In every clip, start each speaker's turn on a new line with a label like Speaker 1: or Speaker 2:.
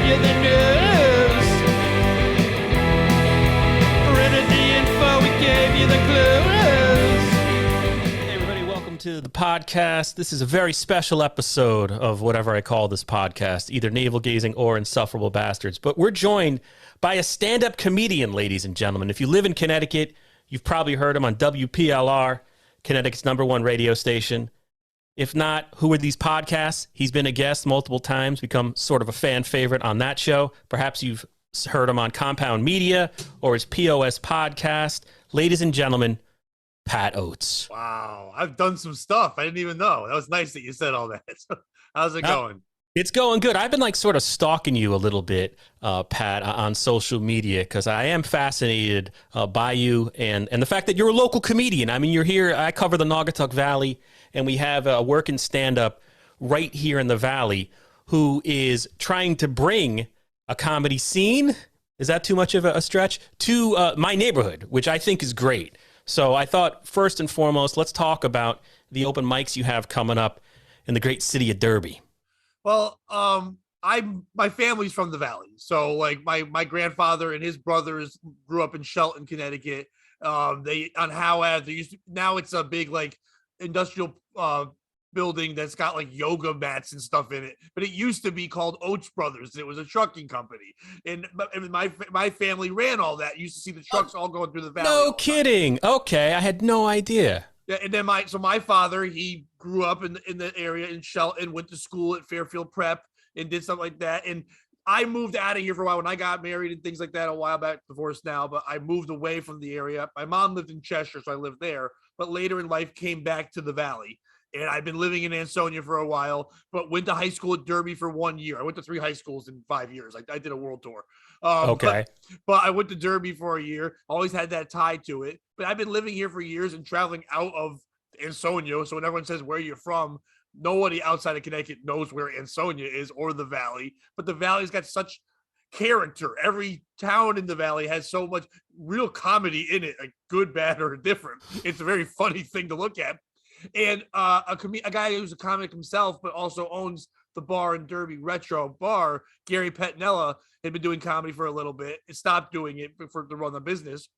Speaker 1: give you the news. Printed the info, we gave you the clues. Hey everybody, welcome to the podcast. This is a very special episode of whatever I call this podcast, either Navel Gazing or Insufferable Bastards. But we're joined by a stand-up comedian, ladies and gentlemen. If you live in Connecticut, you've probably heard him on WPLR, Connecticut's #1 radio station. If not, who are these podcasts? He's been a guest multiple times, become sort of a fan favorite on that show. Perhaps you've heard him on Compound Media or his POS Podcast. Ladies and gentlemen, Pat Oates.
Speaker 2: Wow, I've done some stuff. I didn't even know. That was nice that you said all that. How's it going?
Speaker 1: It's going good. I've been like sort of stalking you a little bit, Pat, on social media because I am fascinated by you and the fact that you're a local comedian. I mean, you're here. I cover the Naugatuck Valley, and we have a working stand-up right here in the Valley who is trying to bring a comedy scene, is that too much of a stretch, to my neighborhood, which I think is great. So I thought, first and foremost, let's talk about the open mics you have coming up in the great city of Derby.
Speaker 2: Well, my family's from the Valley. So like my grandfather and his brothers grew up in Shelton, Connecticut. They on Howe Ave. Now it's a big like industrial building that's got like yoga mats and stuff in it. But it used to be called Oates Brothers. It was a trucking company, and my family ran all that. You used to see the trucks all going through the Valley.
Speaker 1: No kidding. Okay, I had no idea.
Speaker 2: Yeah, and then my father, he grew up in the area in Shelton, went to school at Fairfield Prep and did something like that. And I moved out of here for a while when I got married and things like that a while back, divorced now, but I moved away from the area. My mom lived in Cheshire, so I lived there, but later in life came back to the Valley. And I've been living in Ansonia for a while, but went to high school at Derby for 1 year. I went to 3 high schools in 5 years. I did a world tour.
Speaker 1: Okay.
Speaker 2: But I went to Derby for a year. Always had that tie to it. But I've been living here for years and traveling out of Ansonia. So when everyone says where you're from, nobody outside of Connecticut knows where Ansonia is or the Valley. But the Valley's got such character. Every town in the Valley has so much real comedy in it, like good, bad, or different. It's a very funny thing to look at. And a guy who's a comic himself, but also owns the bar in Derby, Retro Bar, Gary Pettinella, had been doing comedy for a little bit and stopped doing it to run the business.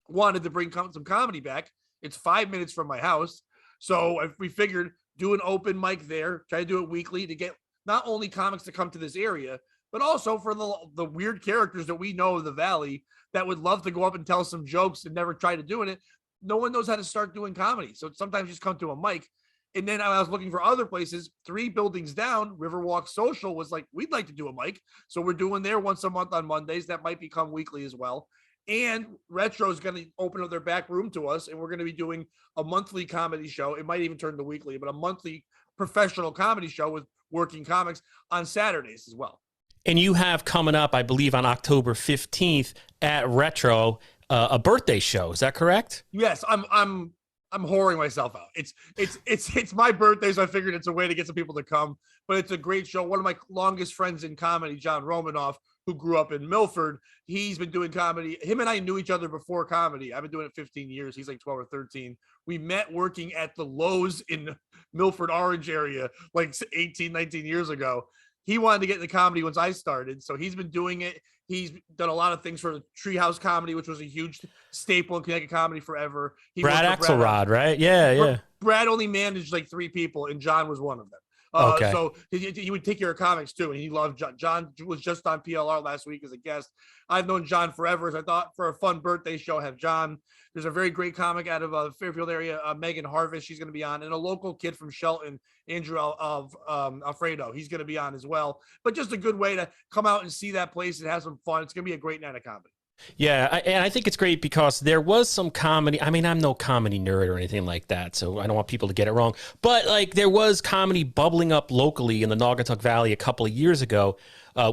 Speaker 2: Wanted to bring some comedy back. It's 5 minutes from my house. So we figured do an open mic there, try to do it weekly to get not only comics to come to this area, but also for the weird characters that we know in the Valley that would love to go up and tell some jokes and never try to doing it. No one knows how to start doing comedy. So sometimes you just come to a mic. And then I was looking for other places, 3 buildings down, RiverWalk Social was like, we'd like to do a mic. So we're doing there once a month on Mondays. That might become weekly as well. And Retro is going to open up their back room to us. And we're going to be doing a monthly comedy show. It might even turn to weekly, but a monthly professional comedy show with working comics on Saturdays as well.
Speaker 1: And you have coming up, I believe, on October 15th at Retro, a birthday show. Is that correct?
Speaker 2: Yes, I'm whoring myself out. It's my birthday, so I figured it's a way to get some people to come. But it's a great show. One of my longest friends in comedy, John Romanoff, who grew up in Milford, he's been doing comedy. Him and I knew each other before comedy. I've been doing it 15 years. He's like 12 or 13. We met working at the Lowe's in Milford Orange area like 18, 19 years ago. He wanted to get into comedy once I started, so he's been doing it. He's done a lot of things for Treehouse Comedy, which was a huge staple in Connecticut comedy forever.
Speaker 1: Brad Axelrod, right? Yeah.
Speaker 2: Brad only managed like 3 people, and John was one of them.
Speaker 1: Okay.
Speaker 2: So he would take care of comics too, and he loved John. John was just on PLR last week as a guest. I've known John forever, so I thought for a fun birthday show, have John. There's a very great comic out of Fairfield area, Megan Harvest. She's going to be on, and a local kid from Shelton, Andrew Alfredo. He's going to be on as well. But just a good way to come out and see that place and have some fun. It's going to be a great night of comedy.
Speaker 1: Yeah, and I think it's great because there was some comedy. I mean, I'm no comedy nerd or anything like that, so I don't want people to get it wrong. But like, there was comedy bubbling up locally in the Naugatuck Valley a couple of years ago.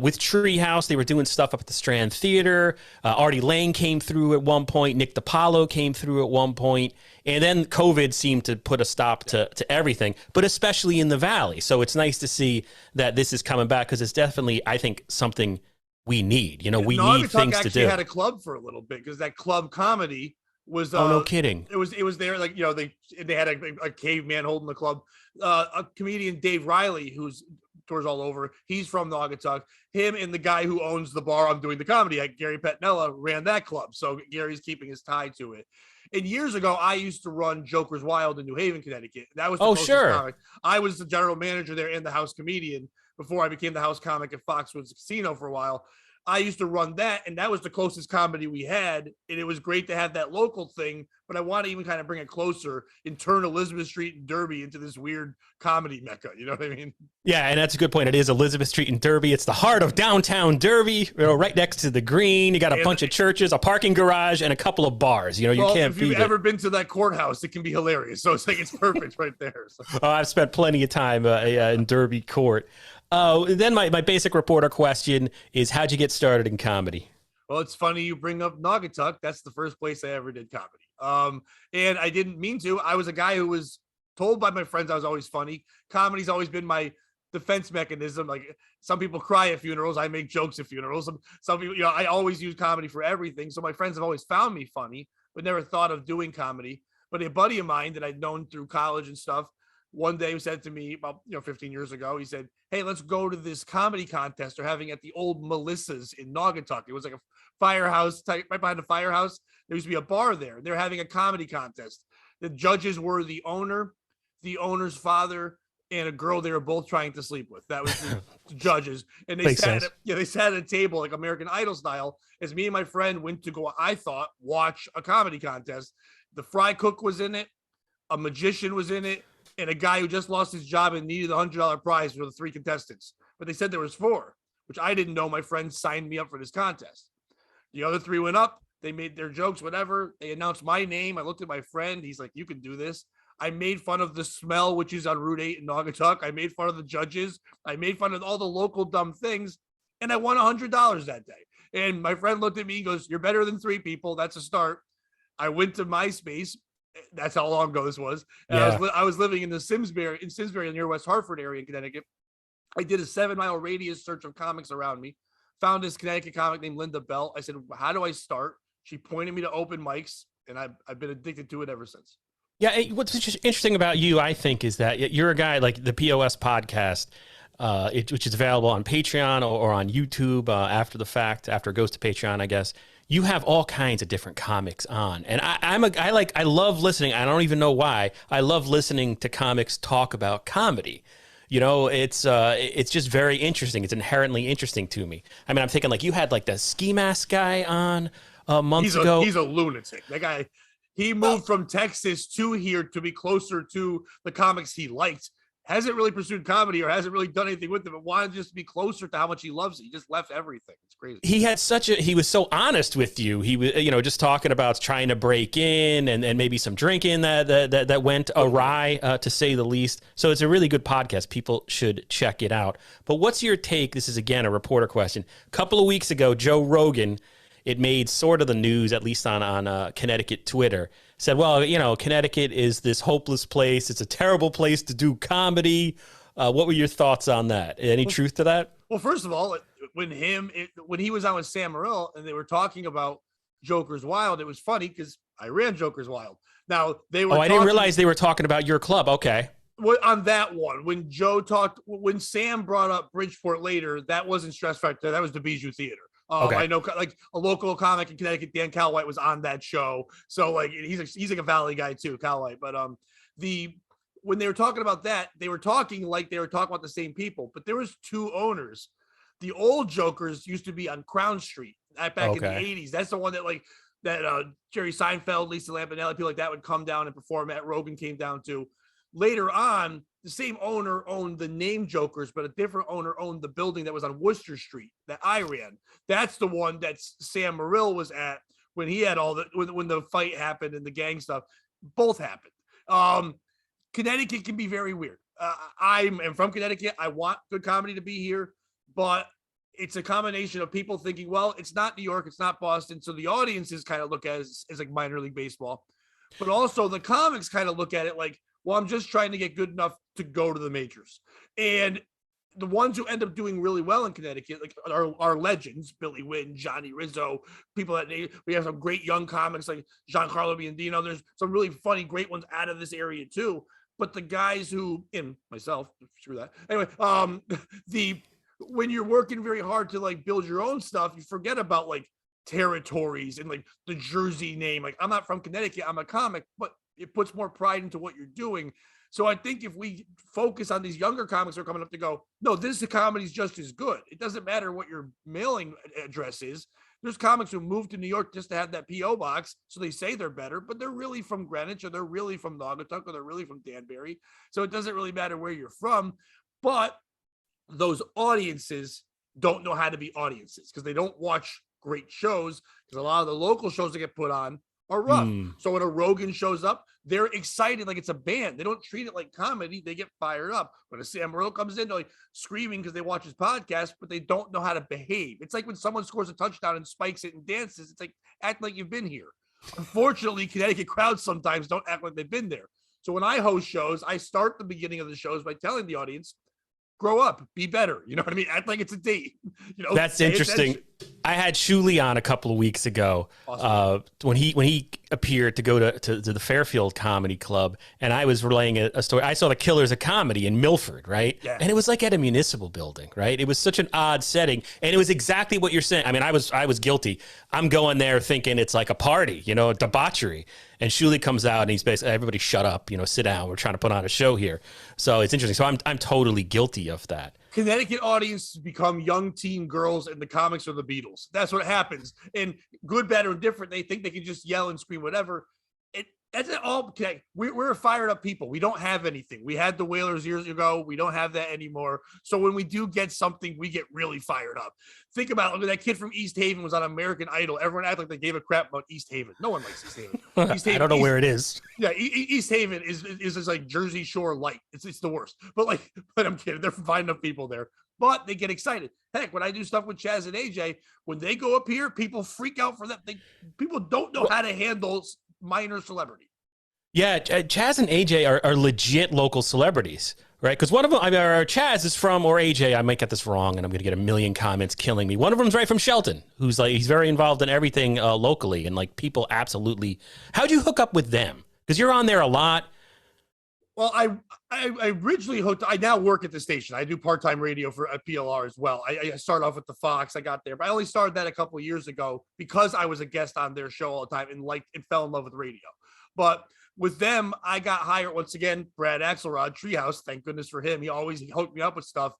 Speaker 1: With Treehouse, they were doing stuff up at the Strand Theater. Artie Lang came through at one point. Nick DiPaolo came through at one point. And then COVID seemed to put a stop to everything, but especially in the Valley. So it's nice to see that this is coming back because it's definitely, I think, something we need. You know, we need things to do.
Speaker 2: Actually had a club for a little bit because that club comedy was
Speaker 1: no kidding.
Speaker 2: It was there, like, you know, they had a caveman holding the club. A comedian, Dave Riley, who's tours all over. He's from Naugatuck. Him and the guy who owns the bar I'm doing the comedy at, Gary Petnella, ran that club. So Gary's keeping his tie to it. And years ago, I used to run Joker's Wild in New Haven, Connecticut. That was the closest comic. I was the general manager there and the house comedian before I became the house comic at Foxwoods Casino for a while. I used to run that, and that was the closest comedy we had, and it was great to have that local thing, but I want to even kind of bring it closer and turn Elizabeth Street and Derby into this weird comedy mecca, you know what I mean?
Speaker 1: Yeah, and that's a good point. It is Elizabeth Street and Derby. It's the heart of downtown Derby, right next to the green. You got a bunch of churches, a parking garage, and a couple of bars. You can't
Speaker 2: if you've ever been to that courthouse, it can be hilarious. So it's like it's perfect right there. So.
Speaker 1: Oh, I've spent plenty of time in Derby Court. Then my basic reporter question is, how'd you get started in comedy?
Speaker 2: Well, it's funny you bring up Naugatuck. That's the first place I ever did comedy. And I didn't mean to. I was a guy who was told by my friends I was always funny. Comedy's always been my defense mechanism. Like some people cry at funerals. I make jokes at funerals. Some people, I always use comedy for everything. So my friends have always found me funny, but never thought of doing comedy. But a buddy of mine that I'd known through college and stuff, one day he said to me about 15 years ago, he said, "Hey, let's go to this comedy contest they're having at the old Melissa's in Naugatuck." It was like a firehouse type, right behind the firehouse. There used to be a bar there. They're having a comedy contest. The judges were the owner, the owner's father, and a girl they were both trying to sleep with. That was the judges. And they sat at a table like American Idol style as me and my friend went to go, I thought, watch a comedy contest. The fry cook was in it. A magician was in it. And a guy who just lost his job and needed a $100 prize for the 3 contestants. But they said there was 4, which I didn't know. My friend signed me up for this contest. The other 3 went up. They made their jokes, whatever. They announced my name. I looked at my friend. He's like, "You can do this." I made fun of the smell, which is on Route 8 in Naugatuck. I made fun of the judges. I made fun of all the local dumb things. And I won $100 that day. And my friend looked at me. He goes, "You're better than 3 people. That's a start." I went to MySpace. That's how long ago this was. And I was living in Simsbury near West Hartford area in Connecticut. I did a 7-mile radius search of comics around me, found this Connecticut comic named Linda Bell. I said, "How do I start?" She pointed me to open mics, and I've been addicted to it ever since.
Speaker 1: Yeah, what's interesting about you, I think, is that you're a guy like the POS Podcast, which is available on Patreon or on YouTube after the fact, after it goes to Patreon, I guess. You have all kinds of different comics on, and I love listening. I don't even know why. I love listening to comics talk about comedy. It's just very interesting. It's inherently interesting to me. I mean, I'm thinking like you had like the ski mask guy on months ago.
Speaker 2: He's a lunatic. That guy, he moved from Texas to here to be closer to the comics he liked. Hasn't really pursued comedy or hasn't really done anything with it, but wanted just to be closer to how much he loves it. He just left everything. It's crazy.
Speaker 1: He was so honest with you. He was, just talking about trying to break in and maybe some drinking that went awry, to say the least. So it's a really good podcast. People should check it out. But what's your take? This is, again, a reporter question. A couple of weeks ago, Joe Rogan, it made sort of the news, at least on Connecticut Twitter, said, well, Connecticut is this hopeless place. It's a terrible place to do comedy. What were your thoughts on that? Any truth to that?
Speaker 2: Well, first of all, when he was on with Sam Morril and they were talking about Joker's Wild, it was funny because I ran Joker's Wild. Now they were.
Speaker 1: I didn't realize they were talking about your club. Okay.
Speaker 2: On that one, when Sam brought up Bridgeport later, that wasn't Stress Factor. That was the Bijou Theater. Okay. I know, like a local comic in Connecticut, Dan Calwhite, was on that show. So like he's like a Valley guy too, Calwhite. But when they were talking about that, they were talking like they were talking about the same people. But there was 2 owners. The old Jokers used to be on Crown Street back in the 80s. That's the one that Jerry Seinfeld, Lisa Lampanelli, people like that would come down and perform at. Rogan came down to. Later on, the same owner owned the name Jokers, but a different owner owned the building that was on Worcester Street that I ran. That's the one that Sam Morril was at when he had when the fight happened and the gang stuff. Both happened. Connecticut can be very weird. I am from Connecticut. I want good comedy to be here, but it's a combination of people thinking, well, it's not New York, it's not Boston. So the audiences kind of look at it as like minor league baseball, but also the comics kind of look at it like, well, I'm just trying to get good enough to go to the majors. And the ones who end up doing really well in Connecticut, like our legends, Billy Wynn, Johnny Rizzo, people that we have some great young comics like Giancarlo Biondino. There's some really funny, great ones out of this area too. But the guys who, in myself, screw that. Anyway, when you're working very hard to like build your own stuff, you forget about like territories and like the Jersey name. Like, I'm not from Connecticut, I'm a comic, but it puts more pride into what you're doing. So I think if we focus on these younger comics who are coming up to go, no, this comedy is just as good. It doesn't matter what your mailing address is. There's comics who moved to New York just to have that P.O. box, so they say they're better, but they're really from Greenwich, or they're really from Naugatuck, or they're really from Danbury. So it doesn't really matter where you're from. But those audiences don't know how to be audiences because they don't watch great shows, because a lot of the local shows that get put on are rough. So when a Rogan shows up, they're excited like it's a band. They don't treat it like comedy. They get fired up. When a Sam Morril comes in, they're like screaming because they watch his podcast, but they don't know how to behave. It's like when someone scores a touchdown and spikes it and dances. It's like, act like you've been here. Unfortunately, Connecticut crowds sometimes don't act like they've been there. So when I host shows, I start the beginning of the shows by telling the audience, grow up, be better. You know what I mean? Act like it's a date. You know,
Speaker 1: that's interesting. Attention. I had Shuli on a couple of weeks ago, awesome. when he appeared to go to the Fairfield Comedy Club, and I was relaying a story. I saw the Killers of Comedy in Milford, right? Yeah. And it was like at a municipal building, right? It was such an odd setting, and it was exactly what you're saying. I mean, I was guilty. I'm going there thinking it's like a party, you know, debauchery. And Shuli comes out and he's basically, everybody shut up, you know, sit down. We're trying to put on a show here. So it's interesting. So I'm totally guilty of that.
Speaker 2: Connecticut audiences become young teen girls in the comics or the Beatles. That's what happens. And good, bad, or different, they think they can just yell and scream, whatever. That's all. Okay, we're fired up people. We don't have anything. We had the Whalers years ago. We don't have that anymore. So when we do get something, we get really fired up. Think about it. That kid from East Haven was on American Idol. Everyone acted like they gave a crap about East Haven. No one likes East Haven.
Speaker 1: I don't know where it is.
Speaker 2: Yeah, East Haven is just like Jersey Shore light. It's the worst. But I'm kidding. They're fine enough people there. But they get excited. Heck, when I do stuff with Chaz and AJ, when they go up here, people freak out for them. People don't know how to handle minor celebrity.
Speaker 1: Yeah, Chaz and AJ are legit local celebrities, right? Because one of them, Chaz is from, or AJ, I might get this wrong, and I'm going to get a million comments killing me. One of them's right from Shelton, who's like, he's very involved in everything locally, and like people absolutely. How'd you hook up with them? Because you're on there a lot.
Speaker 2: Well, I originally hooked. I now work at the station. I do part-time radio for PLR as well. I started off with the Fox. I got there, but I only started that a couple of years ago because I was a guest on their show all the time and fell in love with radio. But with them, I got hired once again. Brad Axelrod, Treehouse. Thank goodness for him. He hooked me up with stuff.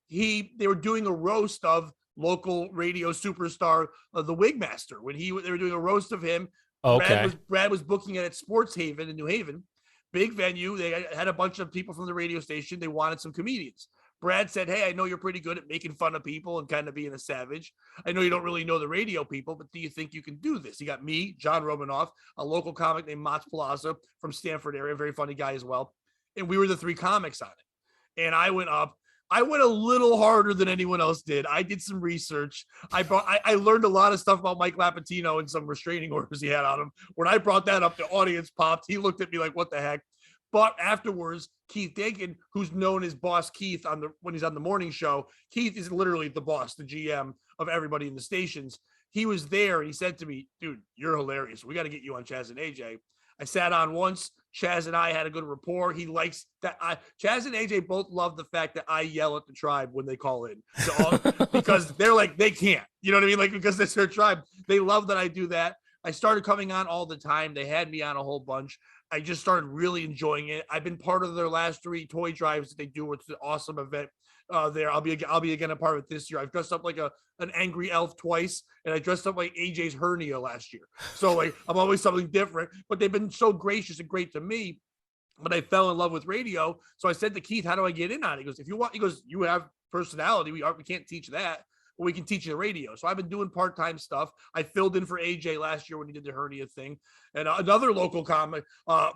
Speaker 2: They were doing a roast of local radio superstar, the Wigmaster. They were doing a roast of him.
Speaker 1: Okay.
Speaker 2: Brad was booking it at Sports Haven in New Haven. Big venue. They had a bunch of people from the radio station. They wanted some comedians. Brad said, hey, I know you're pretty good at making fun of people and kind of being a savage. I know you don't really know the radio people, but do you think you can do this? He got me, John Romanoff, a local comic named Mats Plaza from Stanford area, very funny guy as well. And we were the three comics on it. And I went up. I went a little harder than anyone else did. I did some research. I learned a lot of stuff about Mike Lapatino and some restraining orders he had on him. When I brought that up, the audience popped. He looked at me like, what the heck? But afterwards, Keith Dakin, who's known as Boss Keith when he's on the morning show, Keith is literally the boss, the GM of everybody in the stations. He was there and he said to me, dude, you're hilarious. We got to get you on Chaz and AJ. I sat on once. Chaz and I had a good rapport. He likes that. Chaz and AJ both love the fact that I yell at the tribe when they call in because they're like, they can't, you know what I mean? Like, because that's their tribe. They love that I do that. I started coming on all the time. They had me on a whole bunch. I just started really enjoying it. I've been part of their last 3 toy drives that they do. It's an awesome event there. I'll be again a part of it this year. I've dressed up like an angry elf twice, and I dressed up like AJ's hernia last year. So like I'm always something different, but they've been so gracious and great to me. But I fell in love with radio. So I said to Keith, how do I get in on it? He goes, if you want, he goes, you have personality. We can't teach that. But we can teach you the radio. So I've been doing part-time stuff. I filled in for AJ last year when he did the hernia thing. And another local comic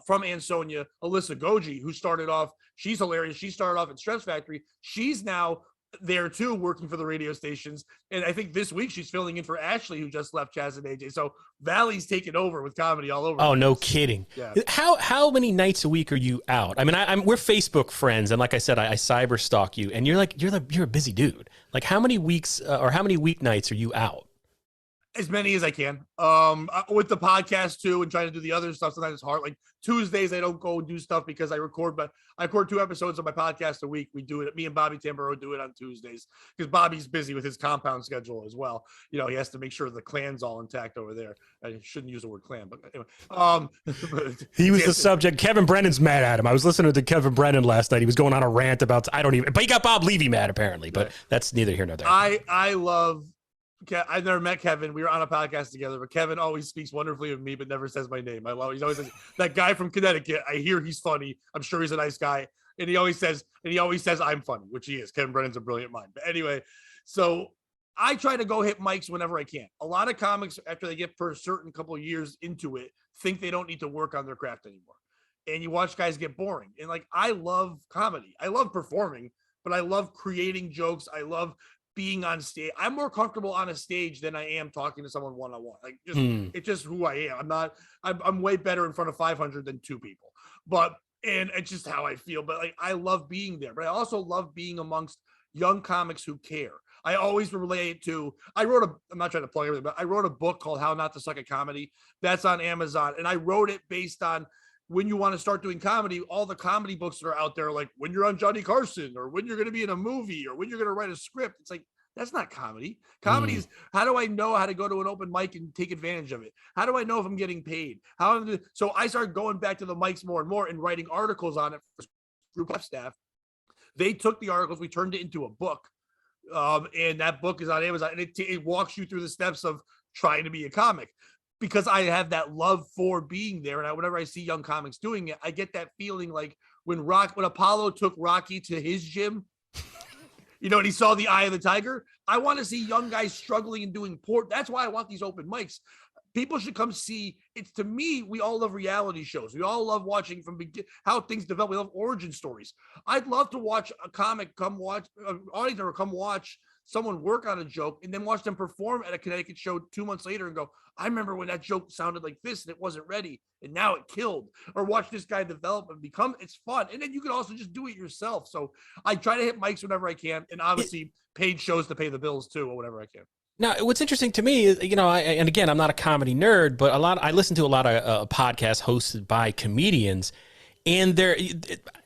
Speaker 2: from Ansonia, Alyssa Goji, who started off, she's hilarious. She started off at Stress Factory. She's now there too, working for the radio stations. And I think this week she's filling in for Ashley, who just left Chaz and AJ. So Valley's taken over with comedy all over.
Speaker 1: Oh, no kidding. Yeah. How many nights a week are you out? I mean, we're Facebook friends, and like I said, I cyber stalk you, and you're a busy dude. Like, how many weeks or how many weeknights are you out?
Speaker 2: As many as I can. With the podcast too, and trying to do the other stuff, sometimes it's hard. Like Tuesdays, I don't go and do stuff because I record 2 episodes of my podcast a week. We do it. Me and Bobby Tamburo do it on Tuesdays because Bobby's busy with his compound schedule as well. You know, he has to make sure the clan's all intact over there. I shouldn't use the word clan, but anyway.
Speaker 1: He was the subject. Kevin Brennan's mad at him. I was listening to Kevin Brennan last night. He was going on a rant about, but he got Bob Levy mad apparently, but that's neither here nor there.
Speaker 2: I love I've never met Kevin. We were on a podcast together, but Kevin always speaks wonderfully of me, but never says my name. I love it. He's always says, that guy from Connecticut. I hear he's funny. I'm sure he's a nice guy. And he always says I'm funny, which he is. Kevin Brennan's a brilliant mind. But anyway, so I try to go hit mics whenever I can. A lot of comics, after they get for a certain couple of years into it, think they don't need to work on their craft anymore. And you watch guys get boring. And like, I love comedy. I love performing, but I love creating jokes. I love being on stage. I'm more comfortable on a stage than I am talking to someone one-on-one. Like it's just who I am. I'm way better in front of 500 than 2 people, and it's just how I feel. But like, I love being there, but I also love being amongst young comics who care. I always relate to, I'm not trying to plug everything, but I wrote a book called How Not to Suck at Comedy. That's on Amazon. And I wrote it based on when you want to start doing comedy, all the comedy books that are out there, like when you're on Johnny Carson or when you're going to be in a movie or when you're going to write a script. It's like, that's not comedy. Comedy is, how do I know how to go to an open mic and take advantage of it? How do I know if I'm getting paid? So I started going back to the mics more and more and writing articles on it for group staff. They took the articles, we turned it into a book. And that book is on Amazon, and it walks you through the steps of trying to be a comic. Because I have that love for being there, and whenever I see young comics doing it, I get that feeling like when Apollo took Rocky to his gym, you know, and he saw the eye of the tiger. I want to see young guys struggling and doing poor. That's why I want these open mics. People should come see. It's, to me, we all love reality shows. We all love watching from how things develop. We love origin stories. I'd love to watch a comic come watch an audience or come watch someone work on a joke and then watch them perform at a Connecticut show 2 months later and go, I remember when that joke sounded like this and it wasn't ready and now it killed. Or watch this guy develop and become, it's fun. And then you can also just do it yourself. So I try to hit mics whenever I can, and obviously paid shows to pay the bills too, or whatever I can.
Speaker 1: Now, what's interesting to me is, you know, and again, I'm not a comedy nerd, but I listen to a lot of podcasts hosted by comedians. And they're,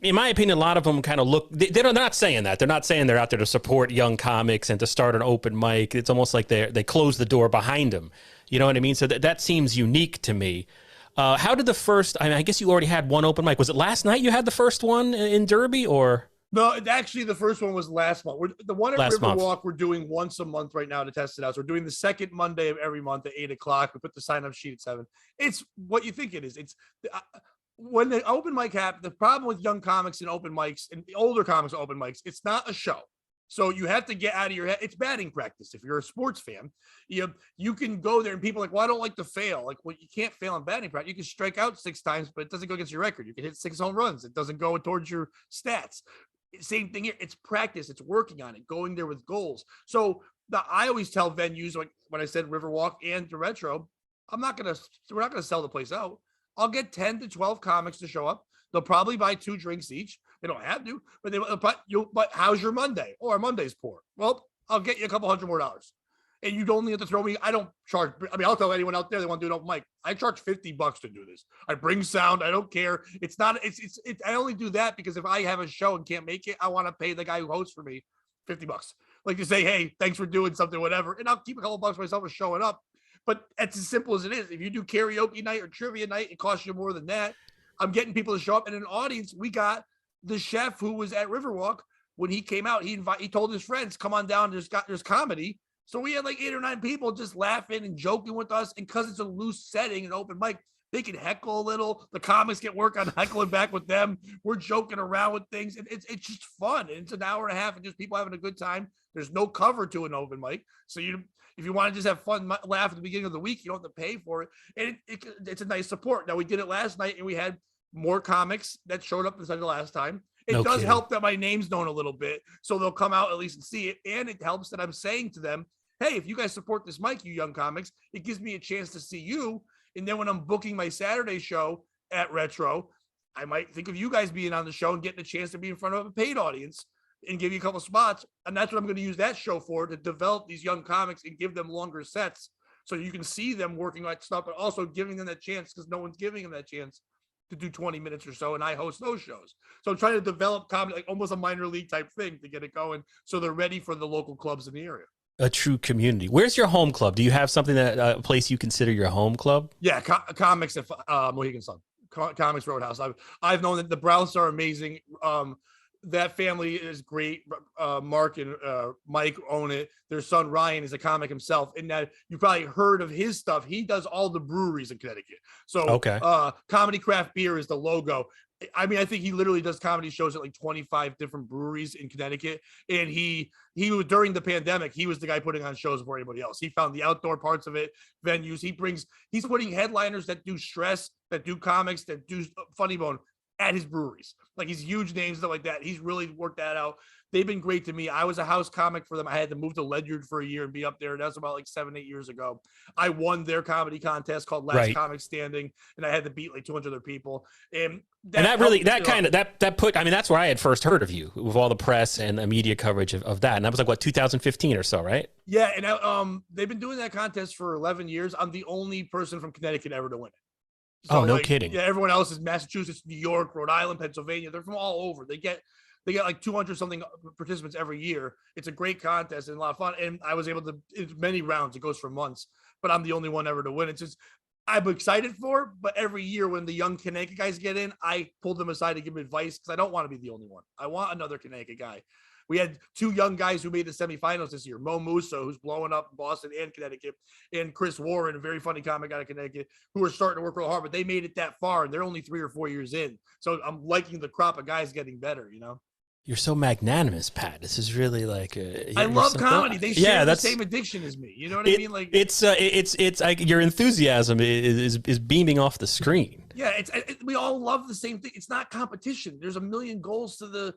Speaker 1: in my opinion, a lot of them kind of look, they're not saying that. They're not saying they're out there to support young comics and to start an open mic. It's almost like they close the door behind them. You know what I mean? So that seems unique to me. How did the first, I guess you already had one open mic. Was it last night you had the first one in Derby, or?
Speaker 2: No, actually, the first one was last month. The one at RiverWalk, we're doing once a month right now to test it out. So we're doing the second Monday of every month at 8:00. We put the sign-up sheet at 7. It's what you think it is. It's when the open mic happens, the problem with young comics and open mics and the older comics and open mics, it's not a show. So you have to get out of your head. It's batting practice. If you're a sports fan, you can go there and people are like, well, I don't like to fail. Like, well, you can't fail in batting practice. You can strike out 6 times, but it doesn't go against your record. You can hit 6 home runs. It doesn't go towards your stats. Same thing here. It's practice. It's working on it, going there with goals. So I always tell venues, like when I said RiverWalk and the Retro, we're not going to sell the place out. I'll get 10 to 12 comics to show up. They'll probably buy 2 drinks each. They don't have to, but how's your Monday? Oh, our Monday's poor. Well, I'll get you a couple $100 more. And you don't only have to throw me. I don't charge. I mean, I'll tell anyone out there they want to do an open mic. I charge $50 to do this. I bring sound. I don't care. It's not, I only do that because if I have a show and can't make it, I want to pay the guy who hosts for me $50. Like to say, hey, thanks for doing something, whatever. And I'll keep a couple bucks myself for showing up. But it's as simple as it is. If you do karaoke night or trivia night, it costs you more than that. I'm getting people to show up. And in an audience, we got the chef who was at RiverWalk. When he came out, he told his friends, come on down. There's comedy. So we had like 8 or 9 people just laughing and joking with us. And because it's a loose setting, an open mic, they can heckle a little. The comics get work on heckling back with them. We're joking around with things. And it's just fun. And it's an hour and a half and just people having a good time. There's no cover to an open mic. So if you want to just have fun, laugh at the beginning of the week, you don't have to pay for it. And it's a nice support. Now, we did it last night, and we had more comics that showed up instead of the last time. It does help that my name's known a little bit, so they'll come out at least and see it. And it helps that I'm saying to them, hey, if you guys support this mic, you young comics, it gives me a chance to see you. And then when I'm booking my Saturday show at Retro, I might think of you guys being on the show and getting a chance to be in front of a paid audience and give you a couple spots. And that's what I'm going to use that show for, to develop these young comics and give them longer sets So you can see them working like stuff, but also giving them that chance because no one's giving them that chance to do 20 minutes or so. And I host those shows. So I'm trying to develop comedy, like almost a minor league type thing to get it going. So they're ready for the local clubs in the area.
Speaker 1: A true community. Where's your home club? Do you have something that a place you consider your home club?
Speaker 2: Yeah. Comics at Mohegan Sun Comics Roadhouse. I've known that the Browns are amazing. That family is great. Mark and Mike own it. Their son Ryan is a comic himself, and that you probably heard of his stuff. He does all the breweries in Connecticut. So
Speaker 1: okay.
Speaker 2: Comedy Craft Beer is the logo. I mean, I think he literally does comedy shows at like 25 different breweries in Connecticut. And he was, during the pandemic, he was the guy putting on shows before anybody else. He found the outdoor parts of it, venues. He's putting headliners that do Stress, that do comics, that do Funny Bone at his breweries. Like he's huge names, stuff like that. He's really worked that out. They've been great to me. I was a house comic for them. I had to move to Ledyard for a year and be up there. That was about like 7-8 years ago. I won their comedy contest called Last Comic Standing, and I had to beat like 200 other people. And that put, I mean, that's where I had first heard of you with all the press and the media coverage of that. And that was like, what, 2015 or so, right? Yeah. And they've been doing that contest for 11 years. I'm the only person from Connecticut ever to win it. So,
Speaker 1: no kidding.
Speaker 2: Yeah, everyone else is Massachusetts, New York, Rhode Island, Pennsylvania. They're from all over. They get like 200 something participants every year. It's a great contest and a lot of fun. And I was able to, it's many rounds. It goes for months, but I'm the only one ever to win. It's just, I'm excited for, but every year when the young Connecticut guys get in, I pull them aside to give them advice because I don't want to be the only one. I want another Connecticut guy. We had 2 young guys who made the semifinals this year. Mo Musso, who's blowing up in Boston and Connecticut, and Chris Warren, a very funny comic out of Connecticut, who are starting to work real hard, but they made it that far, and they're only 3 or 4 years in. So I'm liking the crop of guys getting better, you know?
Speaker 1: You're so magnanimous, Pat. This is really like
Speaker 2: I love comedy. They share the same addiction as me. You know what I mean? Like
Speaker 1: it's like your enthusiasm is beaming off the screen.
Speaker 2: Yeah, we all love the same thing. It's not competition. There's a million goals to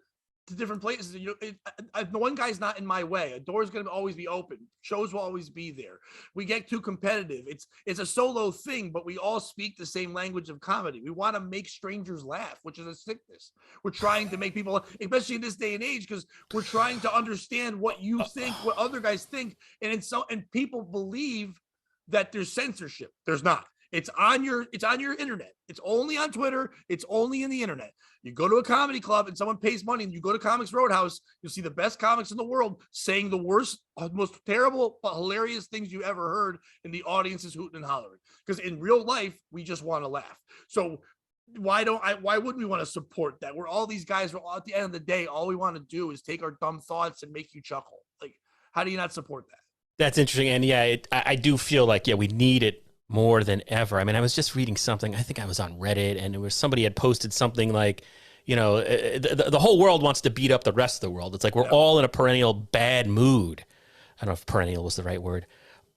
Speaker 2: different places. You know, the one guy's not in my way. A door is going to always be open. Shows will always be there. We get too competitive. It's a solo thing, but we all speak the same language of comedy. We want to make strangers laugh, which is a sickness. We're trying to make people, especially in this day and age, because we're trying to understand what you think, what other guys think, and people believe that there's censorship. There's not. It's on your internet. It's only on Twitter. It's only in the internet. You go to a comedy club and someone pays money and you go to Comics Roadhouse, you'll see the best comics in the world saying the worst, most terrible, but hilarious things you ever heard, and the audience is hooting and hollering. Because in real life, we just want to laugh. So why wouldn't we want to support that? We're all these guys, at the end of the day, all we want to do is take our dumb thoughts and make you chuckle. Like, how do you not support that?
Speaker 1: That's interesting. And yeah, I do feel like, we need it more than ever. I mean, I was just reading something, I think I was on Reddit, and it was somebody had posted something like, the whole world wants to beat up the rest of the world. It's like we're all in a perennial bad mood. I don't know if perennial was the right word,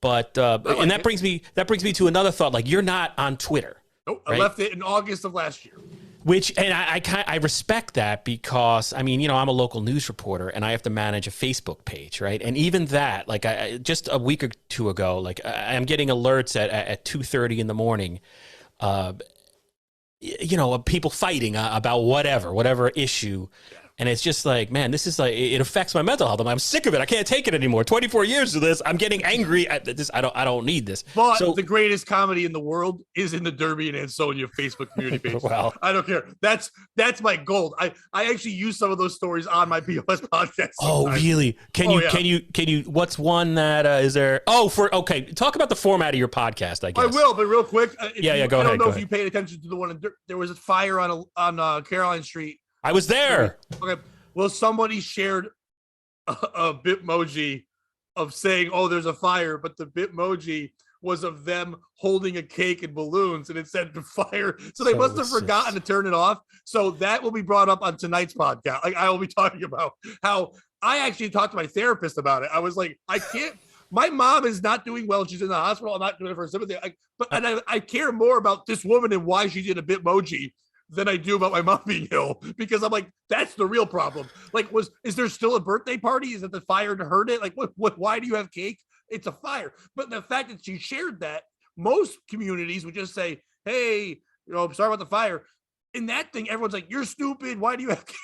Speaker 1: but and that brings me to another thought. Like, you're not on Twitter.
Speaker 2: Nope, right? I left it in August of last year.
Speaker 1: I respect that because, I mean, I'm a local news reporter and I have to manage a Facebook page, right? And even that, like, just a week or 2 ago, like, I'm getting alerts at 2:30 in the morning, of people fighting about whatever issue. Yeah. And it's just like, man, this is like, it affects my mental health. I'm sick of it. I can't take it anymore. 24 years of this. I'm getting angry at this. I don't need this.
Speaker 2: But the greatest comedy in the world is in the Derby and Ansonia Facebook community page.
Speaker 1: Well,
Speaker 2: I don't care. That's my gold. I actually use some of those stories on my POS podcast.
Speaker 1: Oh, really? Can you, what's one that is there? Okay. Talk about the format of your podcast, I guess.
Speaker 2: I will, but real quick. Go
Speaker 1: ahead.
Speaker 2: I don't know if you paid attention to the one, there was a fire on Caroline Street.
Speaker 1: I was there.
Speaker 2: Okay. Well, somebody shared a Bitmoji of saying, "Oh, there's a fire," but the Bitmoji was of them holding a cake and balloons, and it said "the fire." So they must have forgotten to turn it off. So that will be brought up on tonight's podcast. Like, I will be talking about how I actually talked to my therapist about it. I was like, I can't. My mom is not doing well. She's in the hospital. I'm not doing it for sympathy. I care more about this woman and why she did a Bitmoji than I do about my mom being ill, because I'm like, that's the real problem. Like, is there still a birthday party? Is it the fire to hurt it? Like, why do you have cake? It's a fire. But the fact that she shared that, most communities would just say, hey, sorry about the fire. In that thing, everyone's like, you're stupid. Why do you have cake?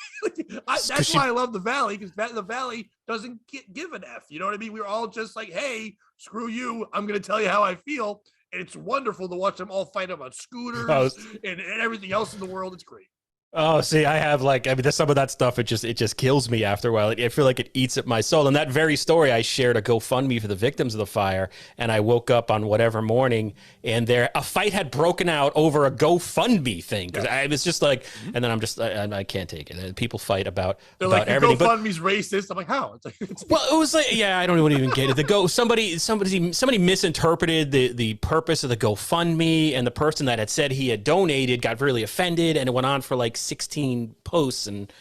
Speaker 2: That's why I love the Valley, because the Valley doesn't give an F. You know what I mean? We're all just like, hey, screw you. I'm going to tell you how I feel. And it's wonderful to watch them all fight about scooters and everything else in the world. It's great.
Speaker 1: Oh, see, I have there's some of that stuff. It just kills me after a while. I feel like it eats at my soul. And that very story, I shared a GoFundMe for the victims of the fire. And I woke up on whatever morning and a fight had broken out over a GoFundMe thing. Cause I was just like, and then I can't take it. And people fight about everything.
Speaker 2: GoFundMe's racist. I'm like, how?
Speaker 1: Well, it was like, I don't even get it. Somebody misinterpreted the purpose of the GoFundMe, and the person that had said he had donated got really offended, and it went on for like 16 posts, and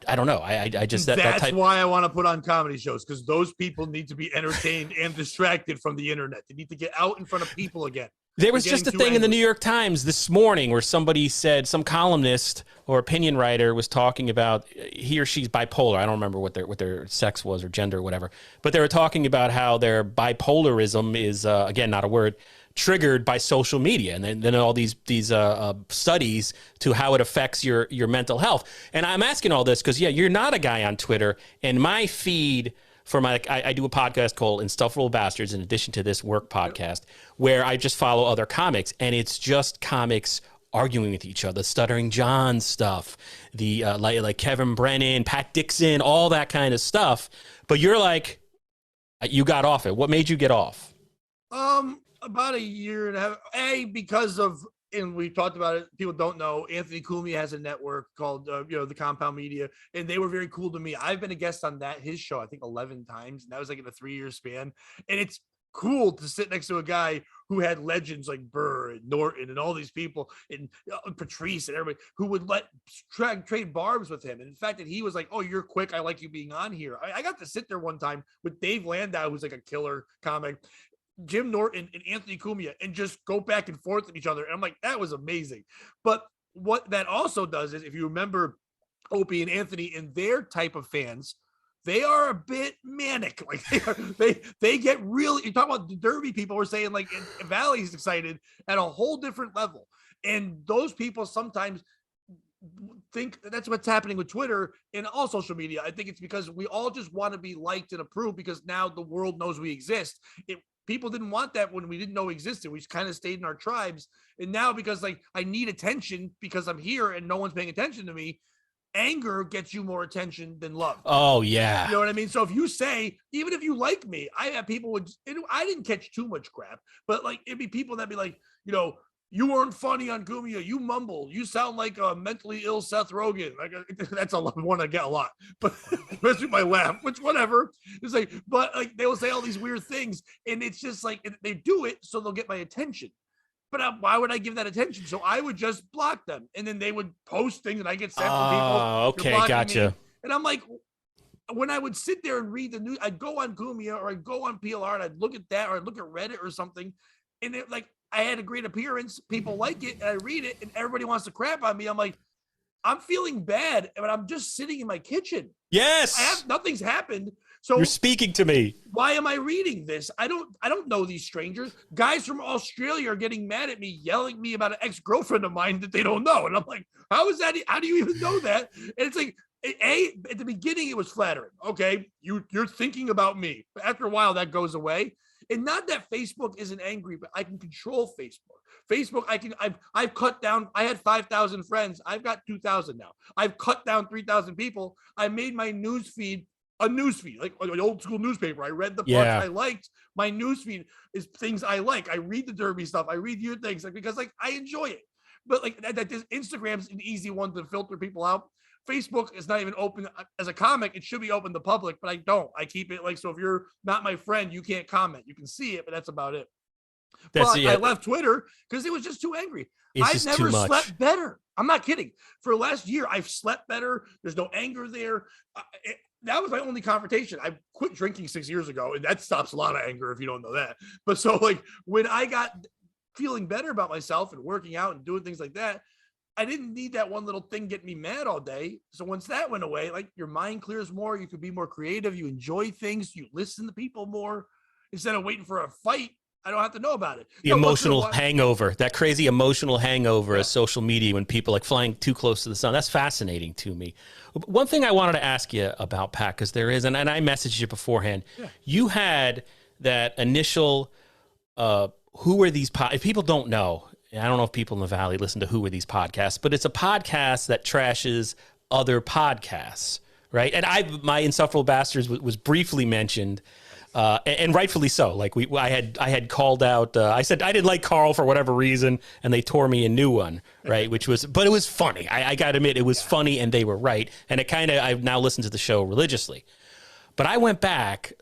Speaker 1: I don't know. I just
Speaker 2: that's why I want to put on comedy shows, because those people need to be entertained and distracted from the internet. They need to get out in front of people again.
Speaker 1: There was just a thing in the New York Times this morning where somebody said, some columnist or opinion writer was talking about he or she's bipolar. I don't remember what their sex was or gender or whatever, but they were talking about how their bipolarism is again, not a word, triggered by social media, and then all these studies to how it affects your mental health. And I'm asking all this because you're not a guy on Twitter, and my feed for I do a podcast called Insufferable Bastards in addition to this work podcast, where I just follow other comics, and it's just comics arguing with each other, Stuttering John stuff, the like Kevin Brennan, Pat Dixon, all that kind of stuff. But you're like, you got off it. What made you get off?
Speaker 2: About a year and a half. Because of, and we talked about it, people don't know, Anthony Cumia has a network called the Compound Media, and they were very cool to me. I've been a guest on his show I think 11 times, and that was like in a 3-year span. And it's cool to sit next to a guy who had legends like Burr and Norton and all these people, and Patrice and everybody who would trade barbs with him. And in fact, that he was like, oh, you're quick, I like you being on here. I got to sit there one time with Dave Landau, who's like a killer comic, Jim Norton and Anthony Cumia, and just go back and forth with each other. And I'm like, that was amazing. But what that also does is, if you remember Opie and Anthony and their type of fans, they are a bit manic. Like they get really, you talk about the Derby people were saying like Valley's excited at a whole different level. And those people sometimes think that's what's happening with Twitter and all social media. I think it's because we all just want to be liked and approved, because now the world knows we exist. People didn't want that when we didn't know we existed. We just kind of stayed in our tribes. And now, because like I need attention because I'm here and no one's paying attention to me, anger gets you more attention than love.
Speaker 1: Oh yeah.
Speaker 2: You know what I mean? So if you say, even if you like me, I have people I didn't catch too much crap, but like it'd be people that'd be like, you weren't funny on Cumia. You mumble. You sound like a mentally ill Seth Rogen. Like that's one I get a lot, but especially my laugh, which whatever. It's like, but like they will say all these weird things, and it's just like they do it so they'll get my attention. But why would I give that attention? So I would just block them, and then they would post things, and I get sent from people.
Speaker 1: Oh, okay, gotcha.
Speaker 2: Me. And I'm like, when I would sit there and read the news, I'd go on Cumia or I'd go on PLR and I'd look at that, or I'd look at Reddit or something, and it like. I had a great appearance. People like it, and I read it, and everybody wants to crap on me. I'm like, I'm feeling bad, but I'm just sitting in my kitchen.
Speaker 1: Yes,
Speaker 2: nothing's happened. So
Speaker 1: you're speaking to me.
Speaker 2: Why am I reading this? I don't know these strangers. Guys from Australia are getting mad at me, yelling at me about an ex-girlfriend of mine that they don't know, and I'm like, how is that? How do you even know that? And it's like, at the beginning, it was flattering. Okay, you're thinking about me, but after a while, that goes away. And not that Facebook isn't angry, but I can control Facebook. Facebook, I've cut down. I had 5,000 friends. I've got 2,000 now. I've cut down 3,000 people. I made my news feed a news feed, like an old school newspaper. I read the parts I liked. My news feed is things I like. I read the Derby stuff. I read your things because I enjoy it. But like that Instagram's an easy one to filter people out. Facebook is not even open as a comic. It should be open to public, but I don't. I keep it like, so if you're not my friend, you can't comment. You can see it, but that's about it. I left Twitter because it was just too angry. I've never slept better. I'm not kidding. For the last year, I've slept better. There's no anger there. That was my only confrontation. I quit drinking 6 years ago, and that stops a lot of anger if you don't know that. But so like when I got feeling better about myself and working out and doing things like that, I didn't need that one little thing getting me mad all day. So once that went away, like your mind clears more, you could be more creative, you enjoy things, you listen to people more instead of waiting for a fight. I don't have to know about it.
Speaker 1: The emotional hangover, that crazy emotional hangover of social media when people like flying too close to the sun. That's fascinating to me. One thing I wanted to ask you about, Pat, because there is, and I messaged you beforehand, you had that initial, who are these, if people don't know, I don't know if people in the Valley listen to Who Are These Podcasts, but it's a podcast that trashes other podcasts, right? And my Insufferable Bastards was briefly mentioned, and rightfully so. Like I had called out, I said I didn't like Carl for whatever reason, and they tore me a new one, right? But it was funny. I got to admit, it was funny, and they were right. And I've now listened to the show religiously. But I went back,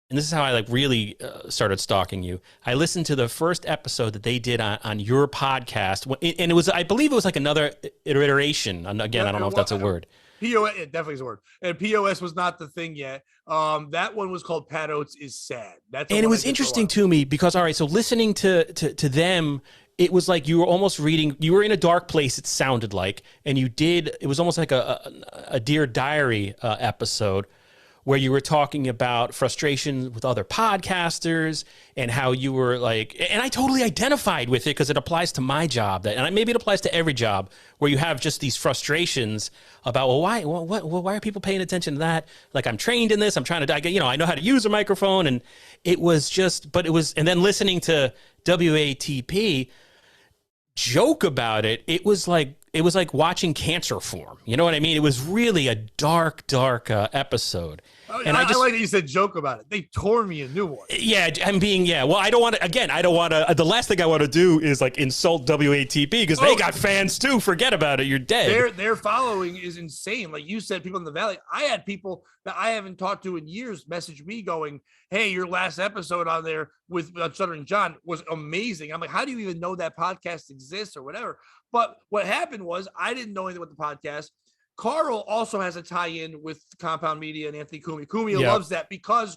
Speaker 1: and this is how I really started stalking you. I listened to the first episode that they did on your podcast, and it was, I believe it was like another iteration. And again, I don't know if that's a word.
Speaker 2: POS, it definitely is a word. And POS was not the thing yet. That one was called Pat Oates is Sad. And
Speaker 1: it was interesting to me because, all right, so listening to them, it was like you were almost reading, you were in a dark place, it sounded like, and it was almost like a Dear Diary episode, where you were talking about frustration with other podcasters and how you were like, and I totally identified with it because it applies to my job, and maybe it applies to every job, where you have just these frustrations about, why are people paying attention to that? Like, I'm trained in this, I'm trying to, I know how to use a microphone, and it was just, and then listening to WATP joke about it, it was like watching cancer form. You know what I mean? It was really a dark episode.
Speaker 2: And I like that you said joke about it. They tore me a new one.
Speaker 1: Yeah, well, I don't want to, the last thing I want to do is like insult WATP because they got fans too. Forget about it. You're dead.
Speaker 2: Their following is insane. Like you said, people in the Valley, I had people that I haven't talked to in years message me going, hey, your last episode on there with Stuttering John was amazing. I'm like, how do you even know that podcast exists or whatever? But what happened was I didn't know anything about the podcast. Carl also has a tie-in with Compound Media and Anthony Cumia. Cumia loves that because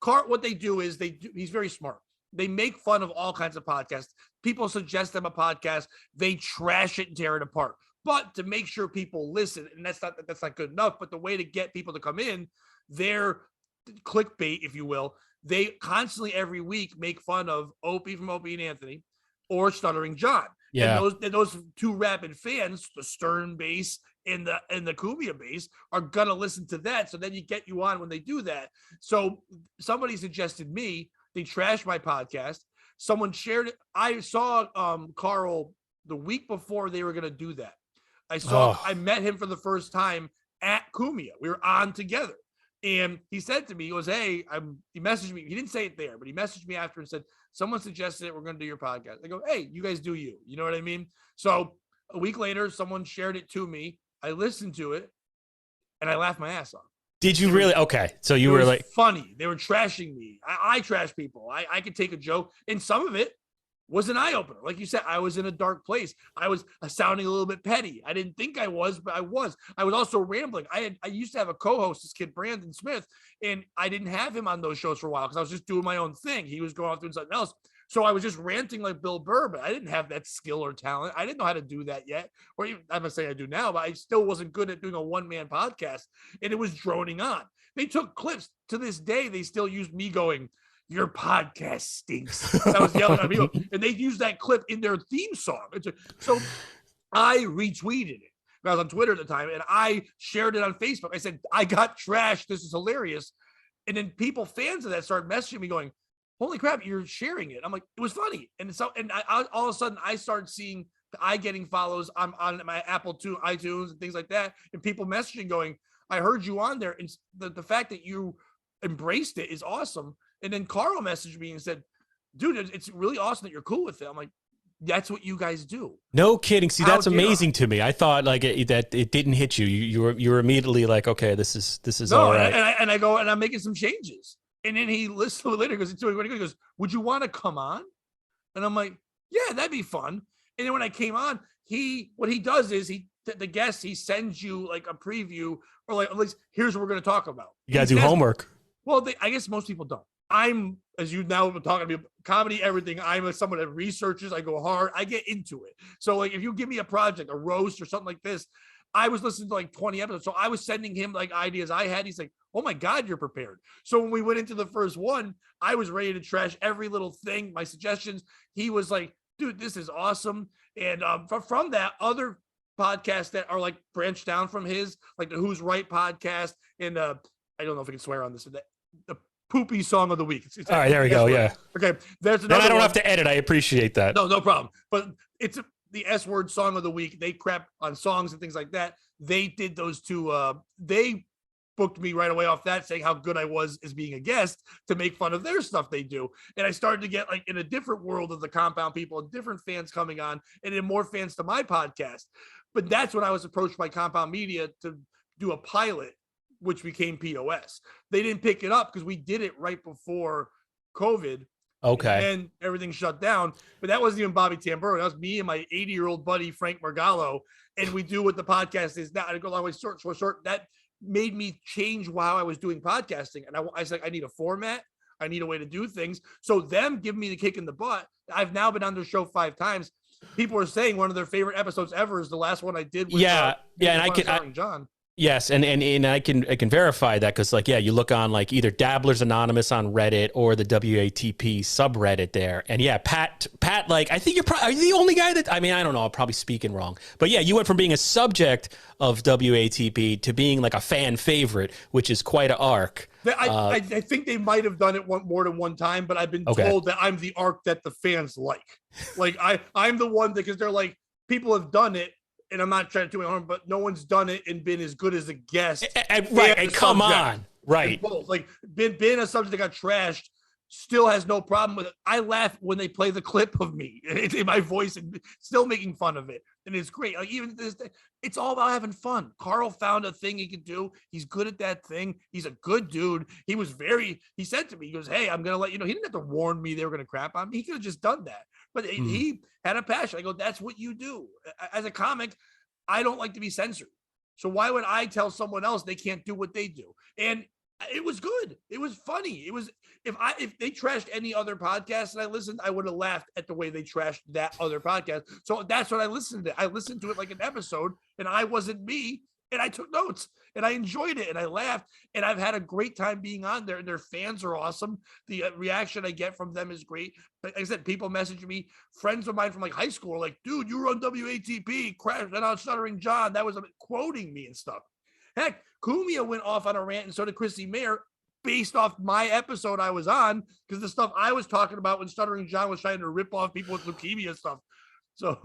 Speaker 2: what they do is he's very smart. They make fun of all kinds of podcasts. People suggest them a podcast. They trash it and tear it apart. But to make sure people listen, and that's not good enough, but the way to get people to come in, they're clickbait, if you will. They constantly every week make fun of Opie from Opie and Anthony or Stuttering John.
Speaker 1: Yeah.
Speaker 2: And those two rabid fans, the Stern base and the Cumia base, are gonna listen to that. So then you get you on when they do that. So somebody suggested me, they trashed my podcast. Someone shared it. I saw Carl the week before they were gonna do that. I met him for the first time at Cumia. We were on together. And he said to me, he goes, hey, he messaged me. He didn't say it there, but he messaged me after and said, someone suggested it. We're going to do your podcast. I go, hey, you guys do you. You know what I mean? So a week later, someone shared it to me. I listened to it and I laughed my ass off.
Speaker 1: Did you really? Okay. So you were like
Speaker 2: funny. They were trashing me. I trash people. I could take a joke, and some of it was an eye-opener. Like you said, I was in a dark place. I was sounding a little bit petty. I didn't think I was, but I was. I was also rambling. I used to have a co-host, this kid, Brandon Smith, and I didn't have him on those shows for a while because I was just doing my own thing. He was going off doing something else. So I was just ranting like Bill Burr, but I didn't have that skill or talent. I didn't know how to do that yet. Or even, I'm not saying I do now, but I still wasn't good at doing a one-man podcast, and it was droning on. They took clips. To this day, they still use me going, your podcast stinks. I was yelling at people, and they used that clip in their theme song. So I retweeted it. I was on Twitter at the time, and I shared it on Facebook. I said, I got trashed. This is hilarious. And then fans of that, started messaging me going, holy crap, you're sharing it. I'm like, it was funny. And so, all of a sudden, I started seeing I getting follows on my Apple iTunes and things like that, and people messaging going, I heard you on there. And the fact that you embraced it is awesome. And then Carl messaged me and said, dude, it's really awesome that you're cool with it. I'm like, that's what you guys do.
Speaker 1: No kidding. See, that's amazing to me. I thought like that it didn't hit you. You were immediately like, okay, this is all right.
Speaker 2: And I go, and I'm making some changes. And then he listens to it later, he goes, would you want to come on? And I'm like, yeah, that'd be fun. And then when I came on, what he does is the guest, he sends you like a preview or like, at least here's what we're going to talk about.
Speaker 1: You got to do homework.
Speaker 2: Well, I guess most people don't. I'm, as you now been talking to me, comedy, everything. I'm someone that researches. I go hard. I get into it. So like, if you give me a project, a roast or something like this, I was listening to like 20 episodes. So I was sending him like ideas I had. He's like, oh my God, you're prepared. So when we went into the first one, I was ready to trash every little thing, my suggestions. He was like, dude, this is awesome. And from that, other podcasts that are like branched down from his, like the Who's Right podcast, and I don't know if I can swear on this, the Poopy Song of the Week. It's
Speaker 1: all right, there we go. Yeah.
Speaker 2: Okay. There's another.
Speaker 1: Then I don't
Speaker 2: one.
Speaker 1: have to edit. I appreciate that.
Speaker 2: No problem. But it's the S Word Song of the Week. They crap on songs and things like that. They did those two. They booked me right away off that, saying how good I was as being a guest to make fun of their stuff they do. And I started to get like in a different world of the Compound people, and different fans coming on, and then more fans to my podcast. But that's when I was approached by Compound Media to do a pilot, which became POS. They didn't pick it up because we did it right before COVID.
Speaker 1: Okay.
Speaker 2: And everything shut down. But that wasn't even Bobby Tamburo. That was me and my 80-year-old buddy, Frank Margallo. And we do what the podcast is now. I go a long way short. That made me change how I was doing podcasting. And I was like, I need a format. I need a way to do things. So them giving me the kick in the butt. I've now been on their show 5 times. People are saying one of their favorite episodes ever is the last one I did with
Speaker 1: and I
Speaker 2: John.
Speaker 1: Yes, and I can verify that because like you look on like either Dabblers Anonymous on Reddit or the WATP subreddit there, and Pat like I think are you the only guy that I don't know, I'm probably speaking wrong, but you went from being a subject of WATP to being like a fan favorite, which is quite an arc.
Speaker 2: I think they might have done it more than one time, but I've been told that I'm the arc that the fans like. Like I'm the one because they're like people have done it. And I'm not trying to do it harm, but no one's done it and been as good as a guest.
Speaker 1: Right. And come on. Right.
Speaker 2: Both. Like being a subject that got trashed still has no problem with it. I laugh when they play the clip of me in my voice and still making fun of it. And it's great. Like even this, it's all about having fun. Carl found a thing he could do. He's good at that thing. He's a good dude. He said to me, he goes, hey, I'm going to let you know. He didn't have to warn me they were going to crap on me. He could have just done that. But he had a passion. I go, that's what you do. As a comic, I don't like to be censored. So why would I tell someone else they can't do what they do? And it was good. It was funny. It was if they trashed any other podcast and I listened, I would have laughed at the way they trashed that other podcast. So that's what I listened to. I listened to it like an episode, and I wasn't me. And I took notes and I enjoyed it and I laughed and I've had a great time being on there, and their fans are awesome. The reaction I get from them is great. Like I said, people message me, friends of mine from like high school are like, dude, you were on WATP, crashed and on Stuttering John. That was quoting me and stuff. Heck, Kumia went off on a rant and so did Chrissy Mayer based off my episode I was on because the stuff I was talking about when Stuttering John was trying to rip off people with leukemia stuff. So,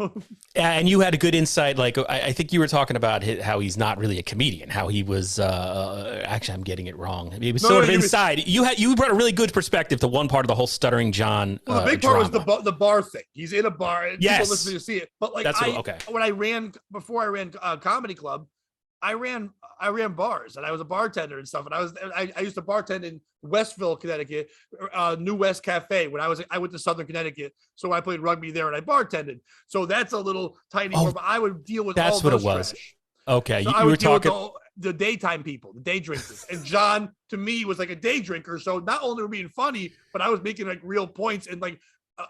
Speaker 1: yeah, and you had a good insight. Like I think you were talking about how he's not really a comedian. How he was actually, I'm getting it wrong. He was sort of inside. You brought a really good perspective to one part of the whole Stuttering John.
Speaker 2: Well, the big part was the bar thing. He's in a bar. And
Speaker 1: yes,
Speaker 2: people listening to see it. But like, when I ran Comedy Club, I ran bars and I was a bartender and stuff. And I used to bartend in Westville, Connecticut, New West Cafe when I went to Southern Connecticut. So I played rugby there and I bartended. So that's a little tiny more, but I would deal with all those trash.
Speaker 1: Okay.
Speaker 2: So I would deal with the daytime people, the day drinkers. And John, to me, was like a day drinker. So not only were we being funny, but I was making like real points and like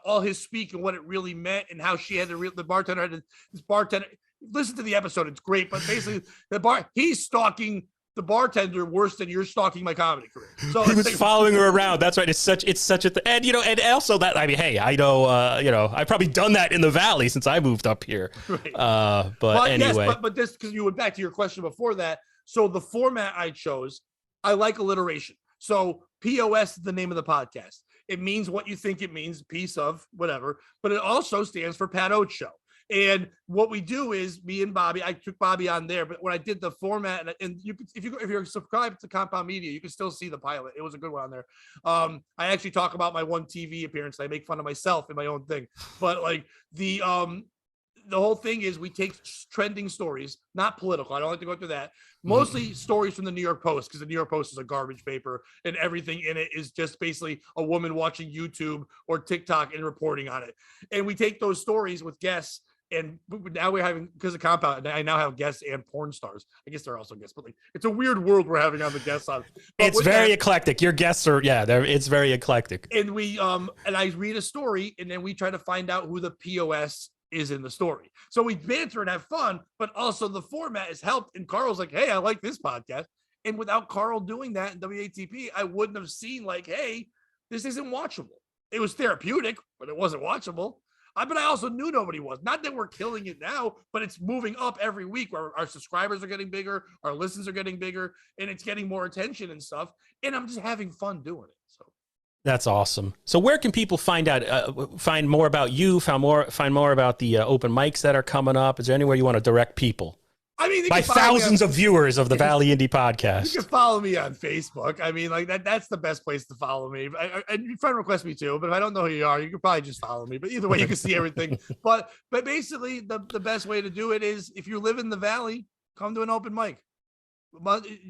Speaker 2: all his speak and what it really meant and how she had the bartender had this bartender. Listen to the episode; it's great. But basically, he's stalking the bartender worse than you're stalking my comedy career. So
Speaker 1: he was following her around. That's right. It's such a and and also that hey, I know I've probably done that in the Valley since I moved up here. Right. But anyway,
Speaker 2: yes, but this because you went back to your question before that. So the format I chose, I like alliteration. So POS is the name of the podcast. It means what you think it means, piece of whatever. But it also stands for Pat Oates Show. And what we do is me and Bobby, I took Bobby on there, but when I did the format and you could, if you're subscribed to Compound Media, you can still see the pilot. It was a good one on there. I actually talk about my one TV appearance. I make fun of myself in my own thing, but like the whole thing is we take trending stories, not political. I don't like to go through that. Mostly stories from the New York Post, because the New York Post is a garbage paper and everything in it is just basically a woman watching YouTube or TikTok and reporting on it. And we take those stories with guests. And now we're having, because of Compound, I now have guests and porn stars. I guess they're also guests, but like it's a weird world we're having on the guests on.
Speaker 1: It's very eclectic. Your guests are, it's very eclectic.
Speaker 2: And we, and I read a story and then we try to find out who the POS is in the story. So we banter and have fun, but also the format has helped. And Carl's like, hey, I like this podcast. And without Carl doing that in WATP, I wouldn't have seen like, hey, this isn't watchable. It was therapeutic, but it wasn't watchable. But I also knew nobody was. Not that we're killing it now, but it's moving up every week where our subscribers are getting bigger, our listens are getting bigger, and it's getting more attention and stuff. And I'm just having fun doing it. So
Speaker 1: that's awesome. So where can people find more about you, find more about the open mics that are coming up? Is there anywhere you want to direct people?
Speaker 2: I mean,
Speaker 1: by thousands of viewers of the Valley Indie Podcast.
Speaker 2: You can follow me on Facebook. I mean, like that's the best place to follow me. And your friend request me too, but if I don't know who you are, you can probably just follow me. But either way, you can see everything. But basically, the best way to do it is if you live in the Valley, come to an open mic.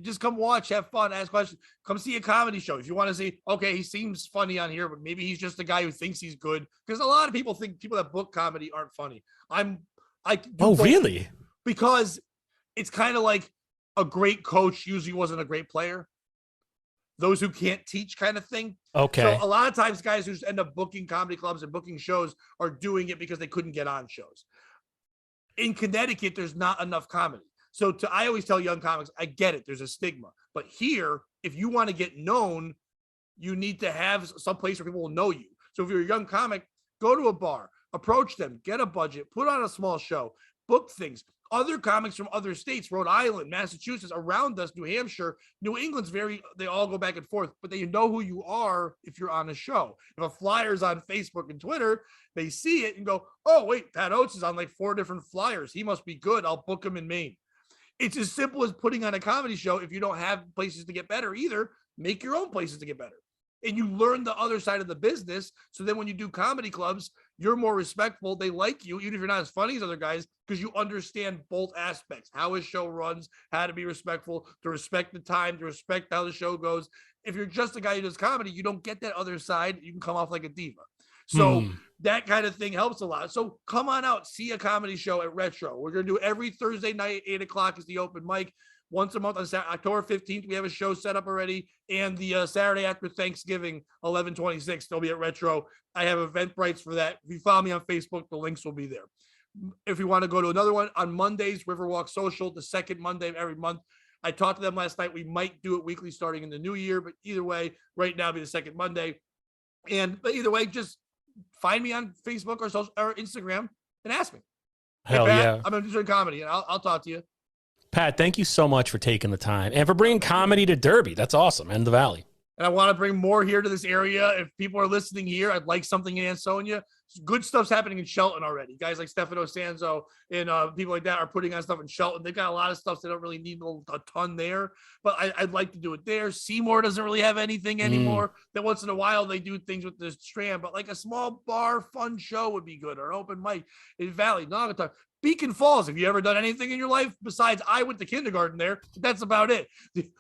Speaker 2: Just come watch, have fun, ask questions. Come see a comedy show. If you want to see, okay, he seems funny on here, but maybe he's just a guy who thinks he's good. Because a lot of people think people that book comedy aren't funny.
Speaker 1: Really?
Speaker 2: Because it's kind of like a great coach usually wasn't a great player. Those who can't teach kind of thing.
Speaker 1: Okay.
Speaker 2: So a lot of times guys who end up booking comedy clubs and booking shows are doing it because they couldn't get on shows. In Connecticut, there's not enough comedy. So I always tell young comics, I get it. There's a stigma. But here, if you want to get known, you need to have some place where people will know you. So if you're a young comic, go to a bar, approach them, get a budget, put on a small show, book things. Other comics from other states, Rhode Island, Massachusetts, around us, New Hampshire, New England's they all go back and forth, but they know who you are if you're on a show. If a flyer's on Facebook and Twitter, they see it and go, oh, wait, Pat Oates is on like 4 different flyers. He must be good. I'll book him in Maine. It's as simple as putting on a comedy show. If you don't have places to get better either, make your own places to get better. And you learn the other side of the business. So then when you do comedy clubs, you're more respectful. They like you, even if you're not as funny as other guys, because you understand both aspects, how a show runs, how to be respectful, to respect the time, to respect how the show goes. If you're just a guy who does comedy, you don't get that other side. You can come off like a diva. So that kind of thing helps a lot. So come on out, see a comedy show at Retro. We're going to do every Thursday night, 8:00 is the open mic. Once a month on October 15th, we have a show set up already. And the Saturday after Thanksgiving, 11/26, they'll be at Retro. I have Eventbrites for that. If you follow me on Facebook, the links will be there. If you want to go to another one, on Mondays, RiverWalk Social, the second Monday of every month. I talked to them last night. We might do it weekly starting in the new year, but either way, right now be the second Monday. But either way, just find me on Facebook or social or Instagram and ask me.
Speaker 1: Hell
Speaker 2: hey, Pat,
Speaker 1: yeah.
Speaker 2: I'm doing comedy and I'll talk to you.
Speaker 1: Pat, thank you so much for taking the time and for bringing comedy to Derby. That's awesome. And the Valley.
Speaker 2: And I want to bring more here to this area. If people are listening here, I'd like something in Ansonia. Good stuff's happening in Shelton already. Guys like Stefano Sanzo and people like that are putting on stuff in Shelton. They've got a lot of stuff. They don't really need a ton there, but I'd like to do it there. Seymour doesn't really have anything anymore. Then once in a while they do things with the Strand, but like a small bar fun show would be good, or an open mic in Valley, Naugatuck. Beacon Falls. Have you ever done anything in your life besides I went to kindergarten there? That's about it.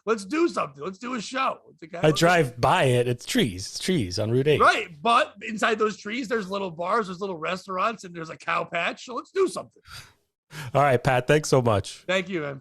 Speaker 2: Let's do something. Let's do a show.
Speaker 1: I drive by it. It's trees on Route 8.
Speaker 2: Right. But inside those trees, there's little bars, there's little restaurants, and there's a cow patch. So let's do something.
Speaker 1: All right, Pat. Thanks so much.
Speaker 2: Thank you, man.